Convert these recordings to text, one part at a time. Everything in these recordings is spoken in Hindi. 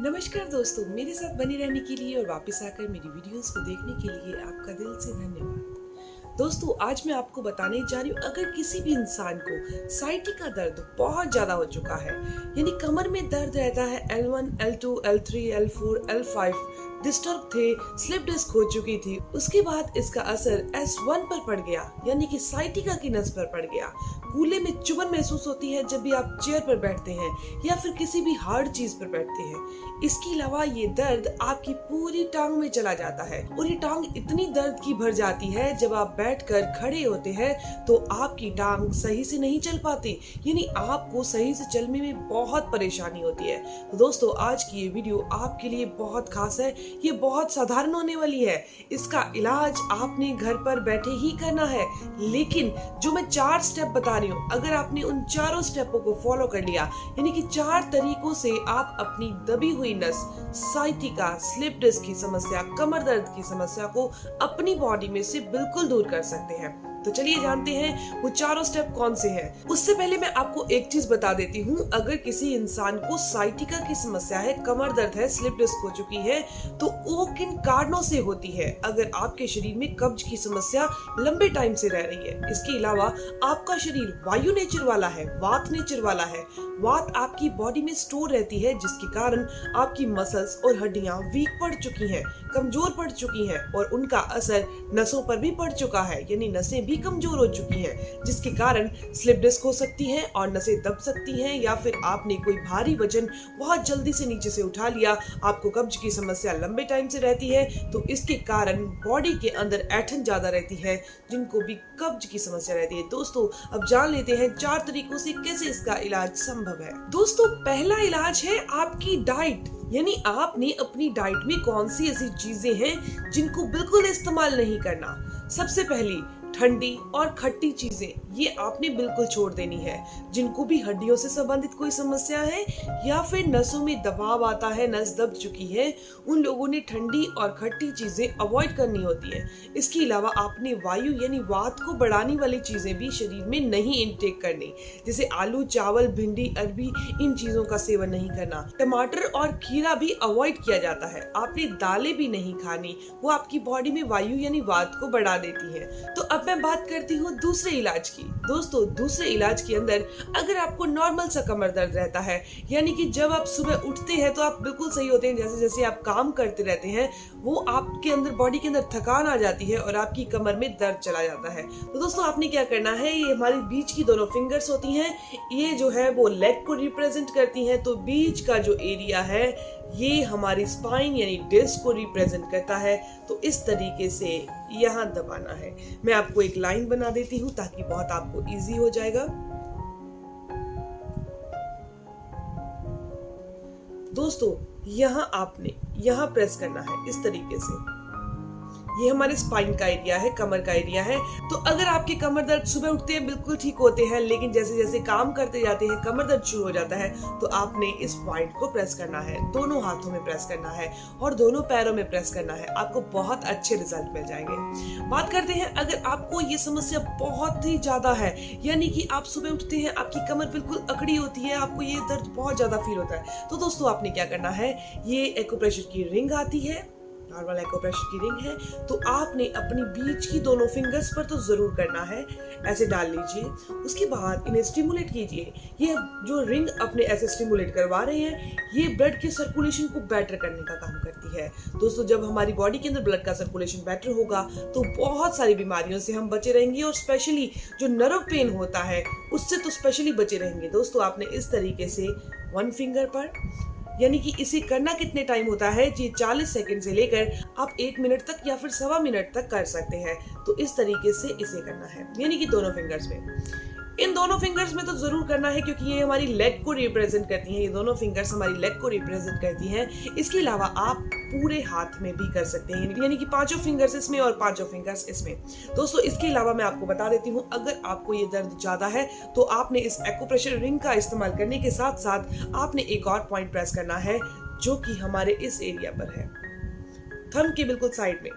नमस्कार दोस्तों, मेरे साथ बने रहने के लिए और वापस आकर मेरी वीडियोस को देखने के लिए आपका दिल से धन्यवाद। दोस्तों, आज मैं आपको बताने जा रही हूँ, अगर किसी भी इंसान को साइटिका दर्द बहुत ज्यादा हो चुका है, यानी कमर में दर्द रहता है L1, L2, L3, L4, L5, disturb थे, स्लिप डिस्क हो चुकी थी, उसके बाद इसका असर S1 पर पड़ गया, यानी कि साइटिका की नस पर पड़ गया। कूल्हे में चुभन महसूस होती है जब भी आप चेयर पर बैठते हैं या फिर किसी भी हार्ड चीज पर बैठते हैं। इसके अलावा ये दर्द आपकी पूरी टांग में चला जाता है और ये टांग इतनी दर्द की भर जाती है, जब आप बैठकर खड़े होते हैं तो आपकी टांग सही से नहीं चल पाती, यानी आपको सही से चलने में बहुत परेशानी होती है। तो दोस्तों, आज की ये वीडियो आपके लिए बहुत खास है, ये बहुत साधारण होने वाली है। इसका इलाज आपने घर पर बैठे ही करना है, लेकिन जो मैं 4 स्टेप बता रही हूँ, अगर आपने उन चारों स्टेपों को फॉलो कर लिया, यानी कि 4 तरीकों से आप अपनी दबी हुई नस, साइटिका, स्लिप डिस्क की समस्या, कमर दर्द की समस्या को अपनी बॉडी में से बिल्कुल दूर कर सकते हैं। तो चलिए जानते हैं वो चारों स्टेप कौन से हैं। उससे पहले मैं आपको एक चीज बता देती हूँ, अगर किसी इंसान को साइटिका की समस्या है, कमर दर्द है, स्लिप डिस्क हो चुकी है, तो वो किन कारणों से होती है। अगर आपके शरीर में कब्ज की समस्या लंबे टाइम से रह रही है, इसके अलावा आपका शरीर वायु नेचर वाला है, वात नेचर वाला है, वात आपकी बॉडी में स्टोर रहती है, जिसके कारण आपकी मसल्स और हड्डियां वीक पड़ चुकी हैं, कमजोर पड़ चुकी हैं और उनका असर नसों पर भी पड़ चुका है, यानी नसें भी कमजोर हो चुकी हैं, जिसके कारण स्लिप डिस्क हो सकती है और नसें दब सकती हैं, या फिर आपने कोई भारी वजन बहुत जल्दी से नीचे से उठा लिया, आपको कब्ज की समस्या लंबे टाइम से रहती है, तो इसके कारण बॉडी के अंदर ऐंठन ज्यादा रहती है, जिनको भी कब्ज की समस्या रहती है। दोस्तों, अब जान लेते हैं 4 तरीकों से कैसे इसका इलाज संभव है। दोस्तों, पहला इलाज है आपकी डाइट, यानी आपने अपनी डाइट में कौन सी ऐसी चीजें हैं जिनको बिल्कुल इस्तेमाल नहीं करना। सबसे पहली, ठंडी और खट्टी चीजें, ये आपने बिल्कुल छोड़ देनी है। जिनको भी हड्डियों से संबंधित कोई समस्या है या फिर नसों में दबाव आता है, नस दब चुकी है, उन लोगों ने ठंडी और खट्टी चीजें अवॉइड करनी होती है। इसके अलावा आपने वायु यानी वात को बढ़ाने वाली चीजें भी शरीर में नहीं इनटेक करनी, जैसे आलू, चावल, भिंडी, अरबी, इन चीजों का सेवन नहीं करना। टमाटर और खीरा भी अवॉइड किया जाता है। आपने दालें भी नहीं खानी, वो आपकी बॉडी में वायु यानी वात को बढ़ा देती है। तो अब मैं बात करती हूँ दूसरे इलाज की। दोस्तों, दूसरे इलाज के अंदर अगर आपको नॉर्मल सा कमर दर्द रहता है, यानी कि जब आप सुबह उठते हैं तो आप बिल्कुल सही होते हैं, जैसे जैसे आप काम करते रहते हैं, वो आपके अंदर बॉडी के अंदर थकान आ जाती है और आपकी कमर में दर्द चला जाता है। तो दोस्तों, आपने क्या करना है, ये हमारी बीच की दोनों फिंगर्स होती हैं, ये जो है वो लेग को रिप्रेजेंट करती हैं, तो बीच का जो एरिया है ये हमारी स्पाइन यानी डिस्क को रिप्रेजेंट करता है। तो इस तरीके से यहाँ दबाना है। मैं आपको एक लाइन बना देती हूँ ताकि बहुत आपको इजी हो जाएगा। दोस्तों, यहाँ आपने यहाँ प्रेस करना है इस तरीके से। ये हमारे स्पाइन का एरिया है, कमर का एरिया है। तो अगर आपके कमर दर्द सुबह उठते हैं बिल्कुल ठीक होते हैं, लेकिन जैसे जैसे काम करते जाते हैं कमर दर्द शुरू हो जाता है, तो आपने इस पॉइंट को प्रेस करना है, दोनों हाथों में प्रेस करना है और दोनों पैरों में प्रेस करना है। आपको बहुत अच्छे रिजल्ट मिल जाएंगे। बात करते हैं, अगर आपको ये समस्या बहुत ही ज्यादा है, यानी कि आप सुबह उठते हैं आपकी कमर बिल्कुल अकड़ी होती है, आपको ये दर्द बहुत ज्यादा फील होता है, तो दोस्तों आपने क्या करना है, ये एक्यूप्रेशर की रिंग आती है, नॉर्मल एक्यूप्रेशर की रिंग है, तो आपने अपनी बीच की दोनों फिंगर्स पर तो जरूर करना है, ऐसे डाल लीजिए। उसके बाद इन्हें स्टिमुलेट कीजिए। ये जो रिंग अपने ऐसे स्टिमुलेट करवा रहे हैं, ये ब्लड के सर्कुलेशन को बेटर करने का काम करती है। दोस्तों, जब हमारी बॉडी के अंदर ब्लड का सर्कुलेशन बेटर होगा तो बहुत सारी बीमारियों से हम बचे रहेंगे और स्पेशली जो नर्व पेन होता है उससे तो स्पेशली बचे रहेंगे। दोस्तों, आपने इस तरीके से 1 फिंगर पर, यानी कि इसे करना कितने टाइम होता है जी, 40 सेकंड से लेकर आप 1 मिनट तक या फिर 1.25 मिनट तक कर सकते हैं। तो इस तरीके से इसे करना है, यानी कि दोनों फिंगर्स में। इन दोनों फिंगर्स में तो जरूर करना है, क्योंकि ये हमारी लेग को रिप्रेजेंट करती हैं, ये दोनों फिंगर्स हमारी लेग को रिप्रेजेंट करती हैं। इसके अलावा आप पूरे हाथ में भी कर सकते हैं, यानी कि 5 फिंगर्स इसमें और 5 फिंगर्स इसमें। दोस्तों, इसके अलावा मैं आपको बता देती हूँ, अगर आपको ये दर्द ज्यादा है तो आपने इस एक्यूप्रेशर रिंग का इस्तेमाल करने के साथ साथ आपने एक और पॉइंट प्रेस करना है, जो कि हमारे इस एरिया पर है, थंब के बिल्कुल साइड में।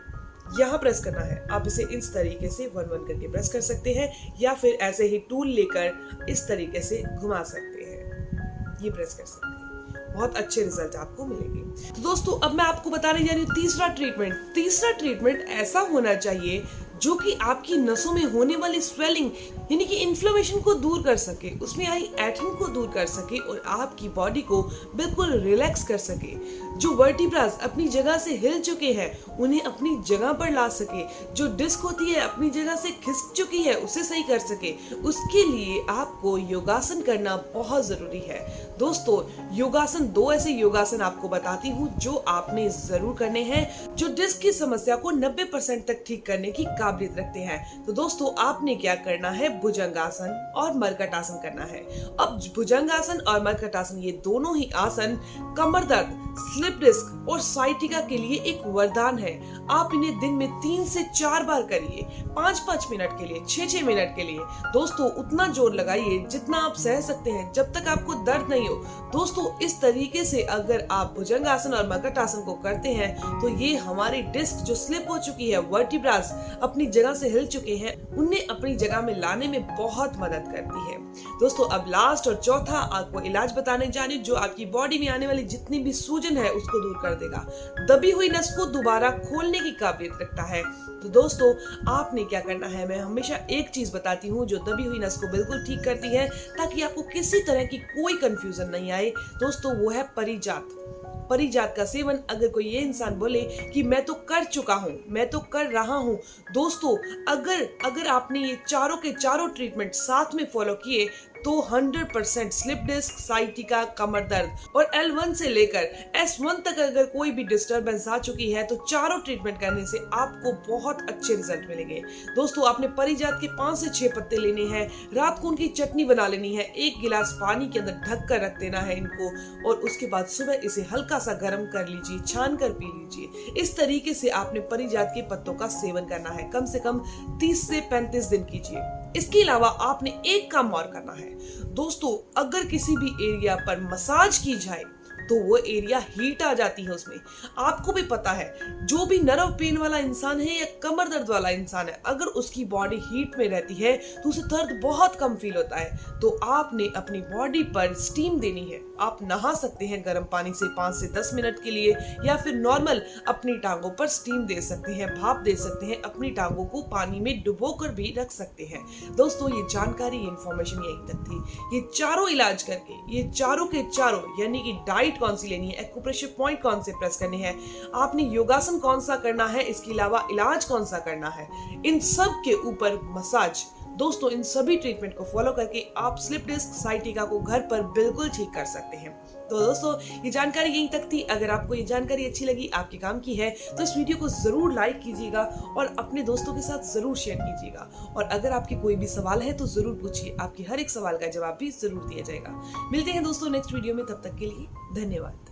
यहाँ प्रेस करना है। आप इसे इस तरीके से 1-1 करके प्रेस कर सकते हैं, या फिर ऐसे ही टूल लेकर इस तरीके से घुमा सकते हैं, ये प्रेस कर सकते हैं। बहुत अच्छे रिजल्ट आपको मिलेंगे। तो दोस्तों अब मैं आपको बताने जा रही हूँ तीसरा ट्रीटमेंट ऐसा होना चाहिए जो कि आपकी नसों में होने वाली स्वेलिंग यानी कि इन्फ्लेमेशन को दूर कर सके, उसमें आई एटम को दूर कर सके और आपकी बॉडी को बिल्कुल रिलैक्स कर सके। जो वर्टिब्रास अपनी जगह से हिल चुके हैं उन्हें अपनी जगह पर ला सके, जो डिस्क होती है अपनी जगह से खिसक चुकी है उसे सही कर सके। उसके लिए आपको योगासन करना बहुत जरूरी है। दोस्तों योगासन, 2 ऐसे योगासन आपको बताती हूँ जो आपने जरूर करने हैं, जो डिस्क की समस्या को 90% तक ठीक करने की काबिलियत रखते हैं। तो दोस्तों आपने क्या करना है, भुजंगासन और मरकटासन करना है। अब भुजंगासन और मरकटासन ये दोनों ही आसन कमर दर्द, स्लिप डिस्क और साइटिका के लिए एक वरदान है। आप इन्हें दिन में 3 से 4 बार करिए, 5-5 मिनट के लिए, 6-6 मिनट के लिए। दोस्तों उतना जोर लगाइए जितना आप सह सकते हैं, जब तक आपको दर्द नहीं हो। दोस्तों इस तरीके से अगर आप भुजंगासन और मरकटासन को करते हैं तो ये हमारी डिस्क जो स्लिप हो चुकी है, वर्टिब्रास अपनी जगह से हिल चुके हैं, उन्हें अपनी जगह में लाने में बहुत मदद करती है। दोस्तों अब लास्ट और चौथा आपको इलाज बताने जा रही हूं जो आपकी बॉडी में आने वाली जितनी भी सूजन है उसको दूर कर देगा, दबी हुई नस को दोबारा खोलने की काबिलियत रखता है। तो दोस्तों आपने क्या करना है, मैं हमेशा एक चीज बताती हूँ जो दबी हुई नस को बिल्कुल ठीक करती है ताकि आपको किसी तरह की कोई कंफ्यूजन नहीं आए। दोस्तों वो है परिजात का सेवन। अगर कोई ये इंसान बोले कि मैं तो कर चुका हूँ, मैं तो कर रहा हूँ, दोस्तों अगर आपने ये चारों के चारों ट्रीटमेंट साथ में फॉलो किए तो 100% स्लिप डिस्क, साइटिका, कमर दर्द और L1 से लेकर S1 तक अगर कोई भी डिस्टर्बेंस आ चुकी है तो चारों ट्रीटमेंट करने से आपको बहुत अच्छे रिजल्ट मिलेंगे। दोस्तों आपने परिजात के 5 से 6 पत्ते लेने हैं, रात को उनकी चटनी बना लेनी है, 1 गिलास पानी के अंदर ढक कर रख देना है इनको और उसके बाद सुबह इसे हल्का सा गर्म कर लीजिए, छान कर पी लीजिए। इस तरीके से आपने परिजात के पत्तों का सेवन करना है, कम से कम 30 से 35 दिन कीजिए। इसके अलावा आपने एक काम और करना है। दोस्तों अगर किसी भी एरिया पर मसाज की जाए तो वो एरिया हीट आ जाती है उसमें। आपको भी पता है जो भी नर्व पेन वाला इंसान है या कमर दर्द वाला इंसान है, अगर उसकी बॉडी हीट में रहती है तो उसे दर्द बहुत कम फील होता है। तो आपने अपनी बॉडी पर स्टीम देनी है। आप नहा सकते हैं गर्म पानी से 5 से 10 मिनट के लिए, या फिर नॉर्मल अपनी टांगों पर स्टीम दे सकते हैं, भाप दे सकते हैं, अपनी टांगों को पानी में डुबो कर भी रख सकते हैं। दोस्तों ये जानकारी, ये इन्फॉर्मेशन यहीं तक थी। ये चारों इलाज करके, ये चारों के चारों यानी कि डाइट कौन सी लेनी है, एक्यूप्रेशर पॉइंट कौन से प्रेस करने हैं, आपने योगासन कौन सा करना है, इसके अलावा इलाज कौन सा करना है, इन सब के ऊपर मसाज। दोस्तों इन सभी ट्रीटमेंट को फॉलो करके आप स्लिप डिस्क, साइटिका को घर पर बिल्कुल ठीक कर सकते हैं। तो दोस्तों ये जानकारी यहीं तक थी। अगर आपको ये जानकारी अच्छी लगी, आपके काम की है, तो इस वीडियो को जरूर लाइक कीजिएगा और अपने दोस्तों के साथ जरूर शेयर कीजिएगा। और अगर आपके कोई भी सवाल है तो जरूर पूछिए, आपके हर एक सवाल का जवाब भी जरूर दिया जाएगा। मिलते हैं दोस्तों नेक्स्ट वीडियो में, तब तक के लिए धन्यवाद।